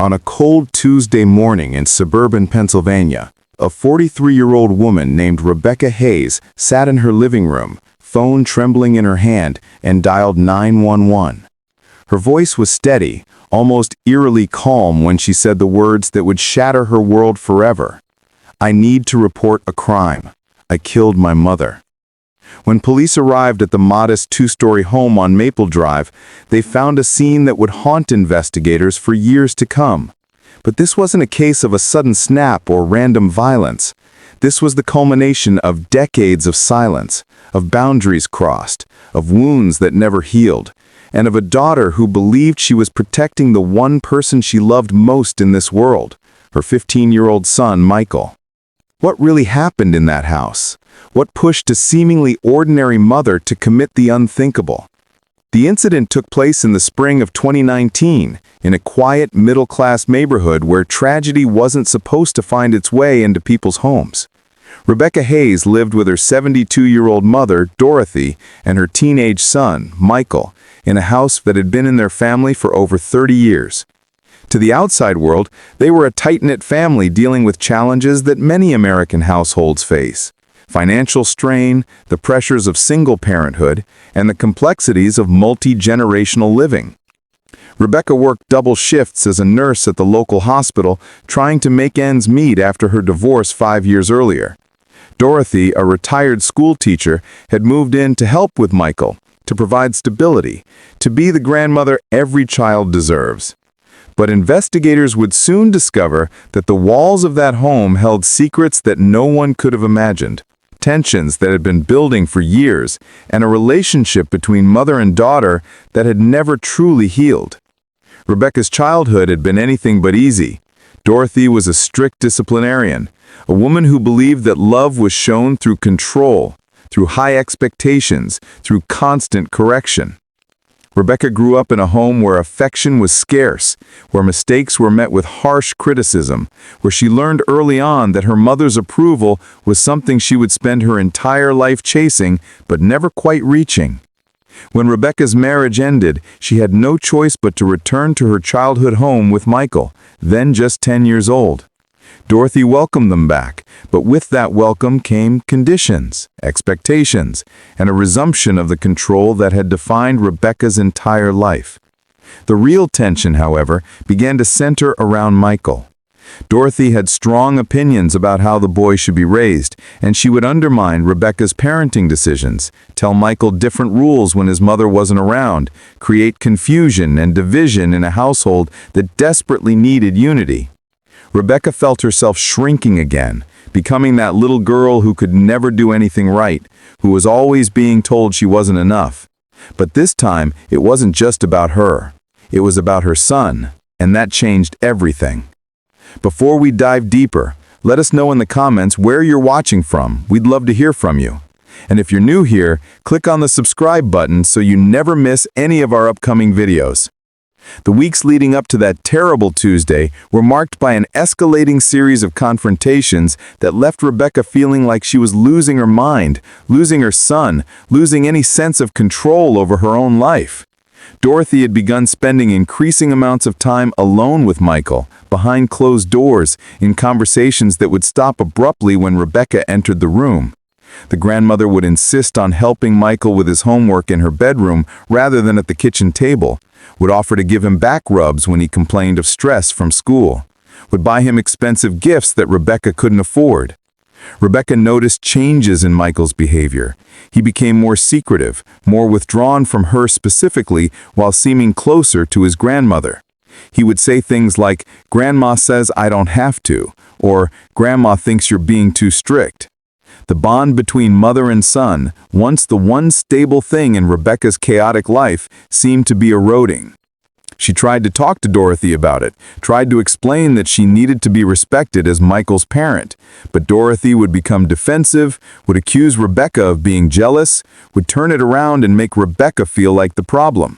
On a cold Tuesday morning in suburban Pennsylvania, a 43-year-old woman named Rebecca Hayes sat in her living room, phone trembling in her hand, and dialed 911. Her voice was steady, almost eerily calm when she said the words that would shatter her world forever. "I need to report a crime. I killed my mother." When police arrived at the modest two-story home on Maple Drive, they found a scene that would haunt investigators for years to come. But this wasn't a case of a sudden snap or random violence. This was the culmination of decades of silence, of boundaries crossed, of wounds that never healed, and of a daughter who believed she was protecting the one person she loved most in this world, her 15-year-old son, Michael. What really happened in that house? What pushed a seemingly ordinary mother to commit the unthinkable? The incident took place in the spring of 2019, in a quiet, middle-class neighborhood where tragedy wasn't supposed to find its way into people's homes. Rebecca Hayes lived with her 72-year-old mother, Dorothy, and her teenage son, Michael, in a house that had been in their family for over 30 years. To the outside world, they were a tight-knit family dealing with challenges that many American households face: financial strain, the pressures of single parenthood, and the complexities of multi-generational living. Rebecca worked double shifts as a nurse at the local hospital, trying to make ends meet after her divorce 5 years earlier. Dorothy, a retired school teacher, had moved in to help with Michael, to provide stability, to be the grandmother every child deserves. But investigators would soon discover that the walls of that home held secrets that no one could have imagined, tensions that had been building for years, and a relationship between mother and daughter that had never truly healed. Rebecca's childhood had been anything but easy. Dorothy was a strict disciplinarian, a woman who believed that love was shown through control, through high expectations, through constant correction. Rebecca grew up in a home where affection was scarce, where mistakes were met with harsh criticism, where she learned early on that her mother's approval was something she would spend her entire life chasing, but never quite reaching. When Rebecca's marriage ended, she had no choice but to return to her childhood home with Michael, then just 10 years old. Dorothy welcomed them back, but with that welcome came conditions, expectations, and a resumption of the control that had defined Rebecca's entire life. The real tension, however, began to center around Michael. Dorothy had strong opinions about how the boy should be raised, and she would undermine Rebecca's parenting decisions, tell Michael different rules when his mother wasn't around, create confusion and division in a household that desperately needed unity. Rebecca felt herself shrinking again, becoming that little girl who could never do anything right, who was always being told she wasn't enough. But this time, it wasn't just about her. It was about her son, and that changed everything. Before we dive deeper, let us know in the comments where you're watching from. We'd love to hear from you. And if you're new here, click on the subscribe button so you never miss any of our upcoming videos. The weeks leading up to that terrible Tuesday were marked by an escalating series of confrontations that left Rebecca feeling like she was losing her mind, losing her son, losing any sense of control over her own life. Dorothy had begun spending increasing amounts of time alone with Michael, behind closed doors, in conversations that would stop abruptly when Rebecca entered the room. The grandmother would insist on helping Michael with his homework in her bedroom rather than at the kitchen table, would offer to give him back rubs when he complained of stress from school, would buy him expensive gifts that Rebecca couldn't afford. Rebecca noticed changes in Michael's behavior. He became more secretive, more withdrawn from her specifically, while seeming closer to his grandmother. He would say things like, "Grandma says I don't have to," or "Grandma thinks you're being too strict." The bond between mother and son, once the one stable thing in Rebecca's chaotic life, seemed to be eroding. She tried to talk to Dorothy about it, tried to explain that she needed to be respected as Michael's parent, but Dorothy would become defensive, would accuse Rebecca of being jealous, would turn it around and make Rebecca feel like the problem.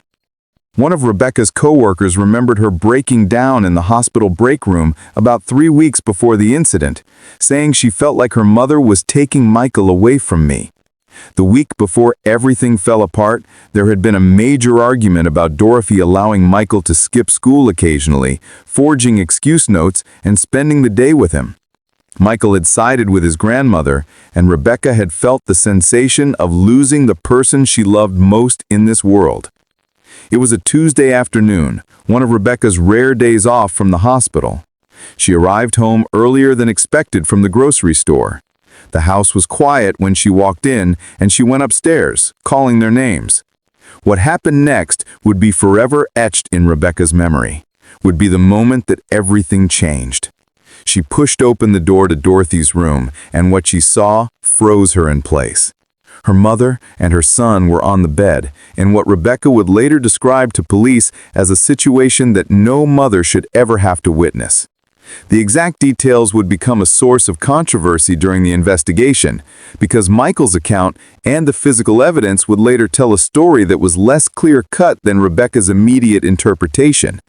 One of Rebecca's co-workers remembered her breaking down in the hospital break room about 3 weeks before the incident, saying she felt like her mother was taking Michael away from me. The week before everything fell apart, there had been a major argument about Dorothy allowing Michael to skip school occasionally, forging excuse notes, and spending the day with him. Michael had sided with his grandmother, and Rebecca had felt the sensation of losing the person she loved most in this world. It was a Tuesday afternoon, one of Rebecca's rare days off from the hospital. She arrived home earlier than expected from the grocery store. The house was quiet when she walked in, and she went upstairs, calling their names. What happened next would be forever etched in Rebecca's memory, would be the moment that everything changed. She pushed open the door to Dorothy's room, and what she saw froze her in place. Her mother and her son were on the bed, in what Rebecca would later describe to police as a situation that no mother should ever have to witness. The exact details would become a source of controversy during the investigation, because Michael's account and the physical evidence would later tell a story that was less clear-cut than Rebecca's immediate interpretation.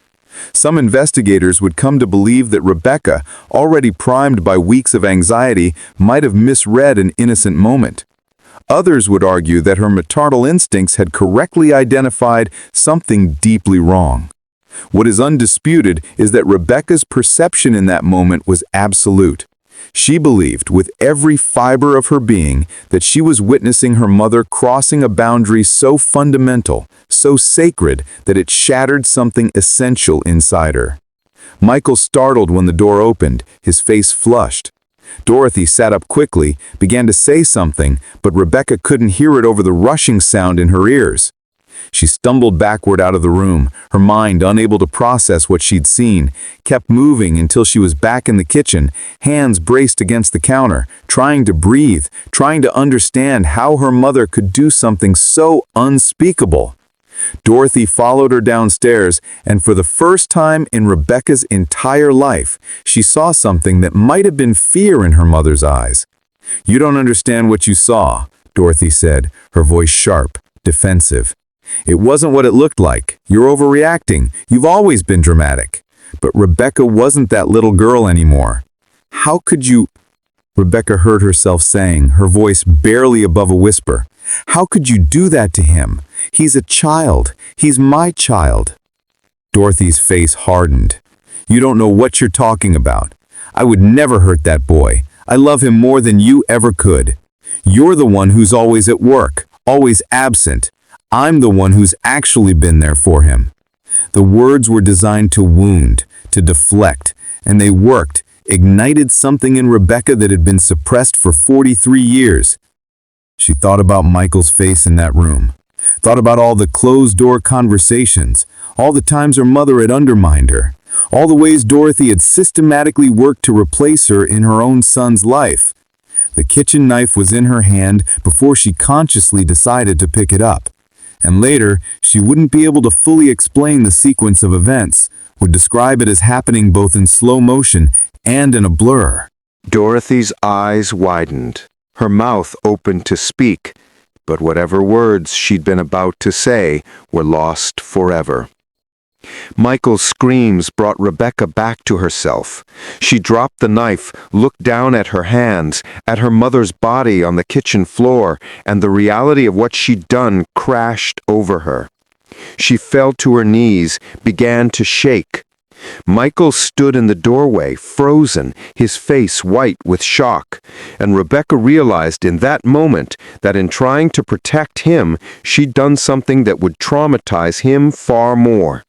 Some investigators would come to believe that Rebecca, already primed by weeks of anxiety, might have misread an innocent moment. Others would argue that her maternal instincts had correctly identified something deeply wrong. What is undisputed is that Rebecca's perception in that moment was absolute. She believed with every fiber of her being that she was witnessing her mother crossing a boundary so fundamental, so sacred, that it shattered something essential inside her. Michael startled when the door opened, his face flushed. Dorothy sat up quickly, began to say something, but Rebecca couldn't hear it over the rushing sound in her ears. She stumbled backward out of the room, her mind unable to process what she'd seen, kept moving until she was back in the kitchen, hands braced against the counter, trying to breathe, trying to understand how her mother could do something so unspeakable. Dorothy followed her downstairs, and for the first time in Rebecca's entire life, she saw something that might have been fear in her mother's eyes. "You don't understand what you saw," Dorothy said, her voice sharp, defensive. "It wasn't what it looked like. You're overreacting. You've always been dramatic." But Rebecca wasn't that little girl anymore. "How could you—" Rebecca heard herself saying, her voice barely above a whisper. "How could you do that to him? He's a child. He's my child." Dorothy's face hardened. "You don't know what you're talking about. I would never hurt that boy. I love him more than you ever could. You're the one who's always at work, always absent. I'm the one who's actually been there for him." The words were designed to wound, to deflect, and they worked, ignited something in Rebecca that had been suppressed for 43 years. She thought about Michael's face in that room, thought about all the closed-door conversations, all the times her mother had undermined her, all the ways Dorothy had systematically worked to replace her in her own son's life. The kitchen knife was in her hand before she consciously decided to pick it up. And later, she wouldn't be able to fully explain the sequence of events, would describe it as happening both in slow motion and in a blur. Dorothy's eyes widened, her mouth opened to speak, but whatever words she'd been about to say were lost forever. Michael's screams brought Rebecca back to herself. She dropped the knife, looked down at her hands, at her mother's body on the kitchen floor, and the reality of what she'd done crashed over her. She fell to her knees, began to shake. Michael stood in the doorway, frozen, his face white with shock, and Rebecca realized in that moment that in trying to protect him, she'd done something that would traumatize him far more.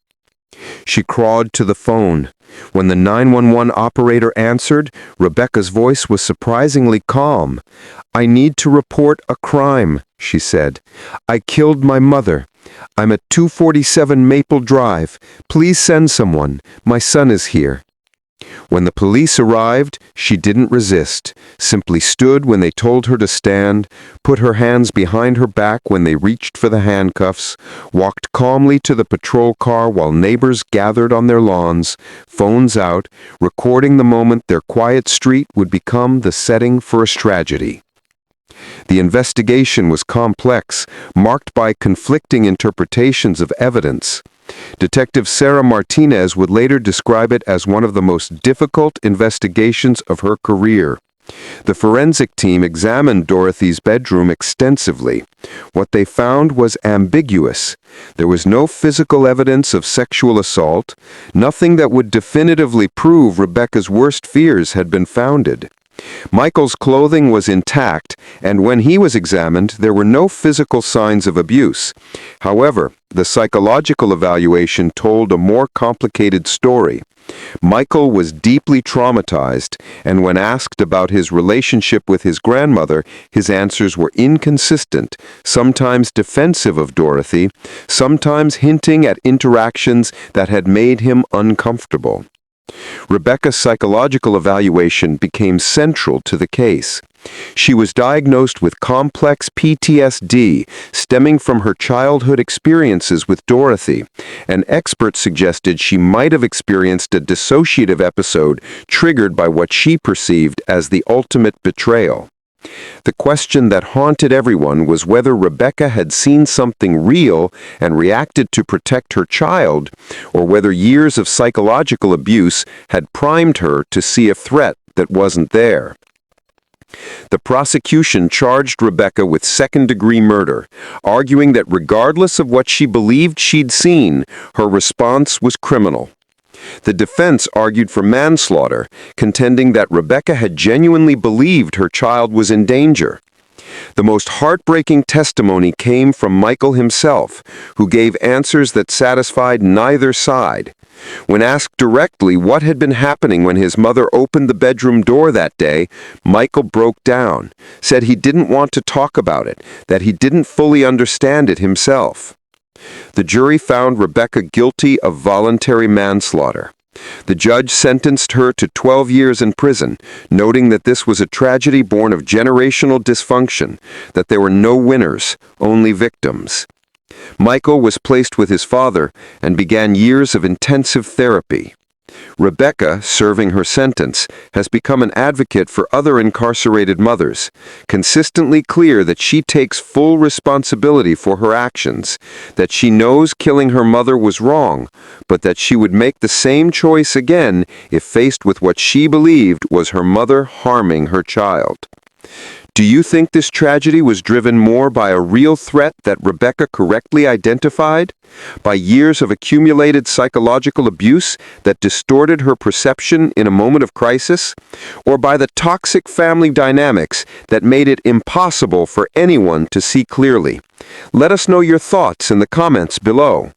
She crawled to the phone. When the 911 operator answered, Rebecca's voice was surprisingly calm. "I need to report a crime," she said. "I killed my mother. I'm at 247 Maple Drive. Please send someone. My son is here." When the police arrived, she didn't resist, simply stood when they told her to stand, put her hands behind her back when they reached for the handcuffs, walked calmly to the patrol car while neighbors gathered on their lawns, phones out, recording the moment their quiet street would become the setting for a tragedy. The investigation was complex, marked by conflicting interpretations of evidence. Detective Sarah Martinez would later describe it as one of the most difficult investigations of her career. The forensic team examined Dorothy's bedroom extensively. What they found was ambiguous. There was no physical evidence of sexual assault, nothing that would definitively prove Rebecca's worst fears had been founded. Michael's clothing was intact, and when he was examined, there were no physical signs of abuse. However, the psychological evaluation told a more complicated story. Michael was deeply traumatized, and when asked about his relationship with his grandmother, his answers were inconsistent, sometimes defensive of Dorothy, sometimes hinting at interactions that had made him uncomfortable. Rebecca's psychological evaluation became central to the case. She was diagnosed with complex PTSD stemming from her childhood experiences with Dorothy, and experts suggested she might have experienced a dissociative episode triggered by what she perceived as the ultimate betrayal. The question that haunted everyone was whether Rebecca had seen something real and reacted to protect her child, or whether years of psychological abuse had primed her to see a threat that wasn't there. The prosecution charged Rebecca with second-degree murder, arguing that regardless of what she believed she'd seen, her response was criminal. The defense argued for manslaughter, contending that Rebecca had genuinely believed her child was in danger. The most heartbreaking testimony came from Michael himself, who gave answers that satisfied neither side. When asked directly what had been happening when his mother opened the bedroom door that day, Michael broke down, said he didn't want to talk about it, that he didn't fully understand it himself. The jury found Rebecca guilty of voluntary manslaughter. The judge sentenced her to 12 years in prison, noting that this was a tragedy born of generational dysfunction, that there were no winners, only victims. Michael was placed with his father and began years of intensive therapy. Rebecca, serving her sentence, has become an advocate for other incarcerated mothers, consistently clear that she takes full responsibility for her actions, that she knows killing her mother was wrong, but that she would make the same choice again if faced with what she believed was her mother harming her child. Do you think this tragedy was driven more by a real threat that Rebecca correctly identified? By years of accumulated psychological abuse that distorted her perception in a moment of crisis? Or by the toxic family dynamics that made it impossible for anyone to see clearly? Let us know your thoughts in the comments below.